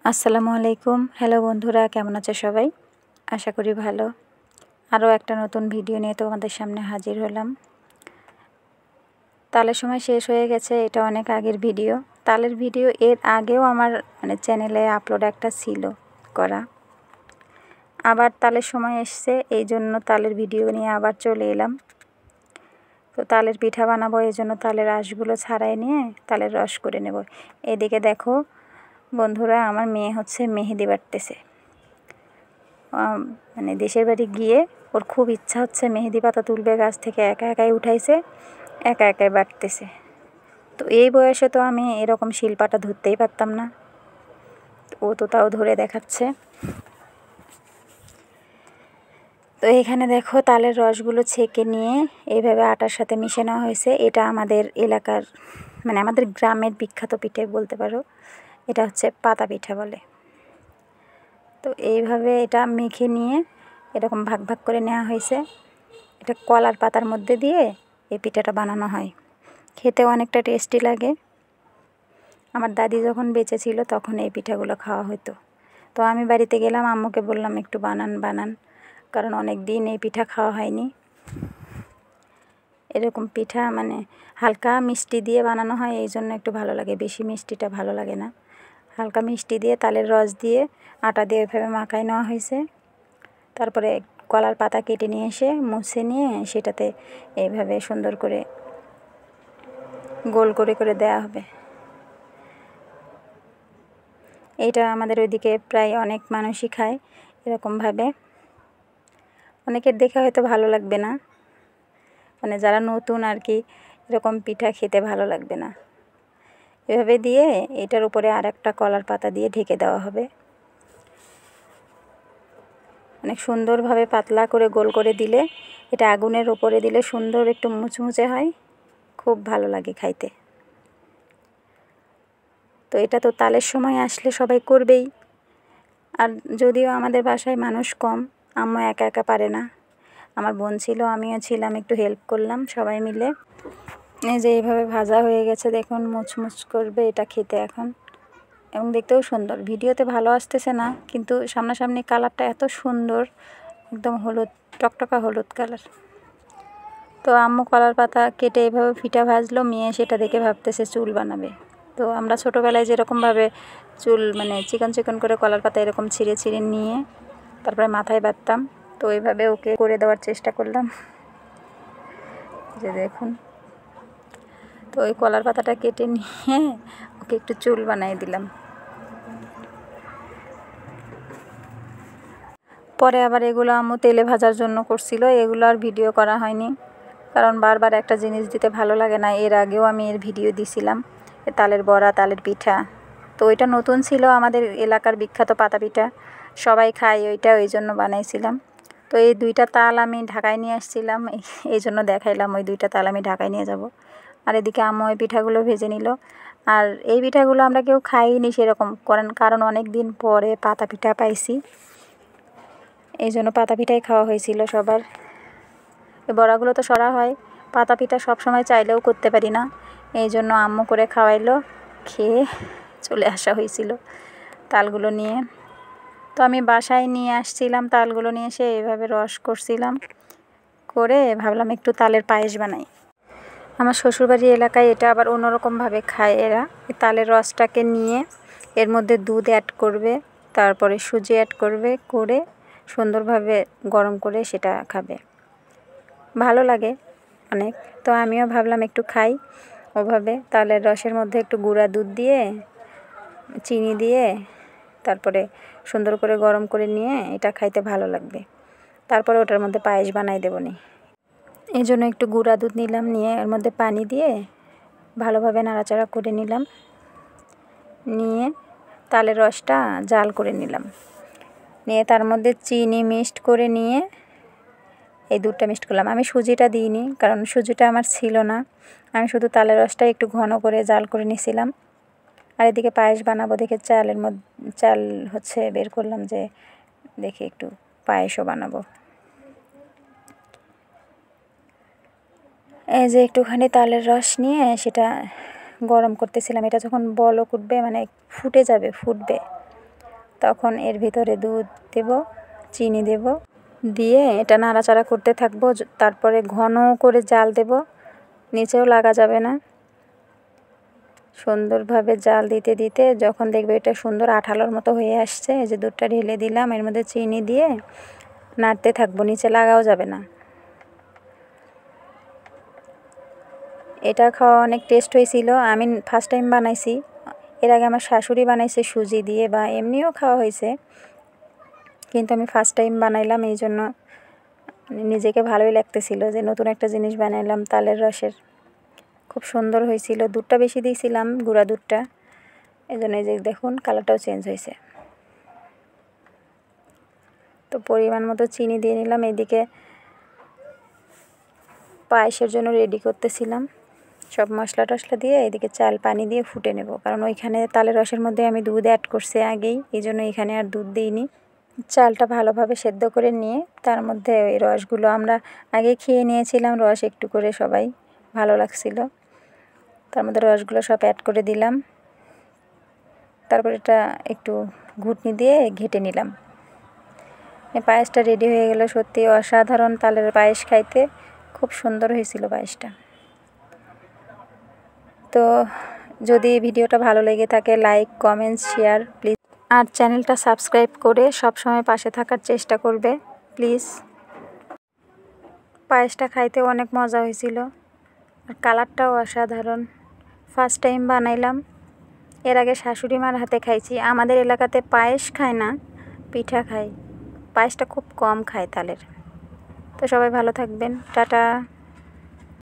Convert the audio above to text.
আসসালামু আলাইকুম। হ্যালো বন্ধুরা, কেমন আছে সবাই? আশা করি ভালো। আরও একটা নতুন ভিডিও নিয়ে তোমাদের সামনে হাজির হলাম। তালের সময় শেষ হয়ে গেছে, এটা অনেক আগের ভিডিও। তালের ভিডিও এর আগেও আমার চ্যানেলে আপলোড একটা ছিল করা। আবার তালের সময় এসছে, এই জন্য তালের ভিডিও নিয়ে আবার চলে এলাম। তো তালের পিঠা বানাবো, এই জন্য তালের আঁশগুলো ছাড়াই নিয়ে তালের রস করে নেব। এদিকে দেখো বন্ধুরা, আমার মেয়ে মেহেদি বাটতেছে। দেশের বাড়ি গিয়ে ওর খুব ইচ্ছা হচ্ছে মেহেদি পাতা তুলবে, গাছ থেকে একা একাই উঠাইছে, একা একাই বাটতেছে। তো এই বয়সে তো আমি এরকম শিলপাটা ধরতেই পারতাম না, ও তো তাও ধরে দেখাচ্ছে। তো এখানে দেখো তালের রসগুলো ছেঁকে নিয়ে এইভাবে আটার সাথে মিশে নেওয়া হয়েছে। এটা আমাদের এলাকার আমাদের গ্রামের বিখ্যাত পিঠে বলতে পারো। এটা হচ্ছে পাতা পিঠা বলে। তো এইভাবে এটা মেখে নিয়ে এরকম ভাগ ভাগ করে নেওয়া হয়েছে। এটা কলার পাতার মধ্যে দিয়ে এই পিঠাটা বানানো হয়। খেতে অনেকটা টেস্টি লাগে। আমার দাদি যখন বেঁচে ছিল তখন এই পিঠাগুলো খাওয়া হতো। তো আমি বাড়িতে গেলাম, আম্মুকে বললাম একটু বানান, কারণ অনেক দিন এই পিঠা খাওয়া হয়নি। এরকম পিঠা হালকা মিষ্টি দিয়ে বানানো হয়, এই জন্য একটু ভালো লাগে, বেশি মিষ্টিটা ভালো লাগে না। হালকা মিষ্টি দিয়ে তালের রস দিয়ে আটা দিয়ে এভাবে মাখায় নেওয়া হয়েছে। তারপরে কলার পাতা কেটে নিয়ে এসে মুছে নিয়ে সেটাতে এইভাবে সুন্দর করে গোল করে করে দেওয়া হবে। এইটা আমাদের ওইদিকে প্রায় অনেক মানুষই খায় এরকমভাবে। অনেকের দেখে হয়তো ভালো লাগবে না, যারা নতুন আর কি, এরকম পিঠা খেতে ভালো লাগবে না। এভাবে দিয়ে এটার উপরে আর একটা কলার পাতা দিয়ে ঢেকে দেওয়া হবে। অনেক সুন্দরভাবে পাতলা করে গোল করে দিলে, এটা আগুনের উপরে দিলে সুন্দর একটু মুচমুচে হয়, খুব ভালো লাগে খাইতে। তো এটা তো তালের সময় আসলে সবাই করবেই। আর যদিও আমাদের বাসায় মানুষ কম, আম্মু একা একা পারে না, আমার বোন ছিল, আমিও ছিলাম, একটু হেল্প করলাম সবাই মিলে। এই যে এইভাবে ভাজা হয়ে গেছে, দেখুন মুচমুচ করবে এটা খেতে এখন, এবং দেখতেও সুন্দর। ভিডিওতে ভালো আসতেছে না, কিন্তু সামনাসামনি কালারটা এত সুন্দর, একদম হলুদ, টকটকা হলুদ কালার। তো আম্মু কলার পাতা কেটে এভাবে ফিটা ভাজলো, মেয়ে সেটা দেখে ভাবতেছে চুল বানাবে। তো আমরা ছোটোবেলায় যেরকমভাবে চুল চিকন চিকন করে কলার পাতা এরকম ছিঁড়ে ছিঁড়ে নিয়ে তারপরে মাথায় বাঁধতাম, তো ওইভাবে ওকে করে দেওয়ার চেষ্টা করলাম। যে দেখুন, তো ওই কলার পাতাটা কেটে নিয়ে ওকে একটু চুল বানিয়ে দিলাম। পরে আবার এগুলো আম্মু তেলে ভাজার জন্য করছিল, এগুলো আর ভিডিও করা হয়নি, কারণ বারবার একটা জিনিস দিতে ভালো লাগে না। এর আগেও আমি এর ভিডিও দিছিলাম, তালের বড়া, তালের পিঠা। তো ওইটা নতুন ছিল, আমাদের এলাকার বিখ্যাত পাতা পিঠা, সবাই খায় ওইটা, ওই জন্য বানাইছিলাম। তো এই দুইটা তাল আমি ঢাকায় নিয়ে আসছিলাম, এই জন্য দেখাইলাম ওই দুইটা তাল আমি ঢাকায় নিয়ে যাব। আর এদিকে আম্মু ওই পিঠাগুলো ভেজে নিল। আর এই পিঠাগুলো আমরা কেউ খাইনি সেরকম, কারণ অনেক দিন পরে পাতা পিঠা পাইছি, এই জন্য পাতা পিঠাই খাওয়া হয়েছিল সবার। এই বড়াগুলো তো সরা হয়, পাতা পিঠা সবসময় চাইলেও করতে পারি না, এই জন্য আম্মু করে খাওয়াইলো, খেয়ে চলে আসা হয়েছিল তালগুলো নিয়ে। তো আমি বাসায় নিয়ে আসছিলাম তালগুলো নিয়ে, এসে এইভাবে রস করছিলাম, করে ভাবলাম একটু তালের পায়েস বানাই। আমার শ্বশুরবাড়ির এলাকায় এটা আবার অন্যরকমভাবে খায় এরা। এই তালের রসটাকে নিয়ে এর মধ্যে দুধ অ্যাড করবে, তারপরে সুজি অ্যাড করবে, করে সুন্দরভাবে গরম করে সেটা খাবে, ভালো লাগে অনেক। তো আমিও ভাবলাম একটু খাই ওভাবে। তালের রসের মধ্যে একটু গুঁড়া দুধ দিয়ে, চিনি দিয়ে, তারপরে সুন্দর করে গরম করে নিয়ে এটা খাইতে ভালো লাগবে। তারপরে ওটার মধ্যে পায়েস বানাই দেবনি, এই জন্য একটু গুঁড়া দুধ নিলাম, নিয়ে এর মধ্যে পানি দিয়ে ভালোভাবে নাড়াচাড়া করে নিলাম, নিয়ে তালের রসটা জাল করে নিলাম, নিয়ে তার মধ্যে চিনি মিক্সড করে নিয়ে এই দুধটা মিক্সড করলাম। আমি সুজিটা দিইনি, কারণ সুজিটা আমার ছিল না, আমি শুধু তালের রসটা একটু ঘন করে জাল করে নিয়েছিলাম। আর এদিকে পায়েস বানাবো দেখে চাল বের করলাম, যে দেখি একটু পায়েসও বানাবো। এই যে একটুখানি তালের রস নিয়ে সেটা গরম করতেছিলাম, এটা যখন বলক উঠবে ফুটে যাবে, ফুটবে, তখন এর ভিতরে দুধ দেব, চিনি দেব, দিয়ে এটা নাড়াচাড়া করতে থাকবো। তারপরে ঘন করে জাল দেব, নিচেও লাগা যাবে না। সুন্দরভাবে জাল দিতে দিতে যখন দেখবে এটা সুন্দর আঠালোর মতো হয়ে আসছে, এই যে দুধটা ঢেলে দিলাম, এর মধ্যে চিনি দিয়ে নাড়তে থাকবো, নিচে লাগাও যাবে না। এটা খাওয়া অনেক টেস্ট হয়েছিল। আমি ফার্স্ট টাইম বানাইছি, এর আগে আমার শাশুড়ি বানাইছে সুজি দিয়ে, বা এমনিও খাওয়া হয়েছে, কিন্তু আমি ফার্স্ট টাইম বানাইলাম, এই জন্য নিজেকে ভালোই লাগতেছিল যে নতুন একটা জিনিস বানাইলাম তালের রসের। খুব সুন্দর হয়েছিল। দুধটা বেশি দিয়েছিলাম, গুঁড়া দুধটা, এই জন্য এই যে দেখুন কালারটাও চেঞ্জ হয়েছে। তো পরিমাণ মতো চিনি দিয়ে নিলাম। এদিকে পায়েসের জন্য রেডি করতেছিলাম, সব মশলা টশলা দিয়ে এদিকে চাল পানি দিয়ে ফুটে নেব, কারণ ওইখানে তালের রসের মধ্যে আমি দুধ অ্যাড করছি আগেই, এই জন্য এখানে আর দুধ দিইনি। চালটা ভালোভাবে সেদ্ধ করে নিয়ে তার মধ্যে ওই রসগুলো আমরা আগে খেয়ে নিয়েছিলাম, রস একটু করে সবাই, ভালো লাগছিল। তার মধ্যে রসগুলো সব অ্যাড করে দিলাম। তারপর এটা একটু ঘুটনি দিয়ে ঘেটে নিলাম। পায়েসটা রেডি হয়ে গেল। সত্যি অসাধারণ তালের পায়েস, খাইতে খুব সুন্দর হয়েছিল পায়েসটা। তো যদি ভিডিওটা ভালো লেগে থাকে, লাইক, কমেন্টস, শেয়ার প্লিজ, আর চ্যানেলটা সাবস্ক্রাইব করে সব সময় পাশে থাকার চেষ্টা করবে প্লিজ। পায়েসটা খাইতে অনেক মজা হয়েছিল, আর কালারটাও অসাধারণ। ফার্স্ট টাইম বানাইলাম, এর আগে শাশুড়ি মার হাতে খাইছি। আমাদের এলাকাতে পায়েস খায় না, পিঠা খায়, পায়েসটা খুব কম খায় তালের। তো সবাই ভালো থাকবেন, টাটা।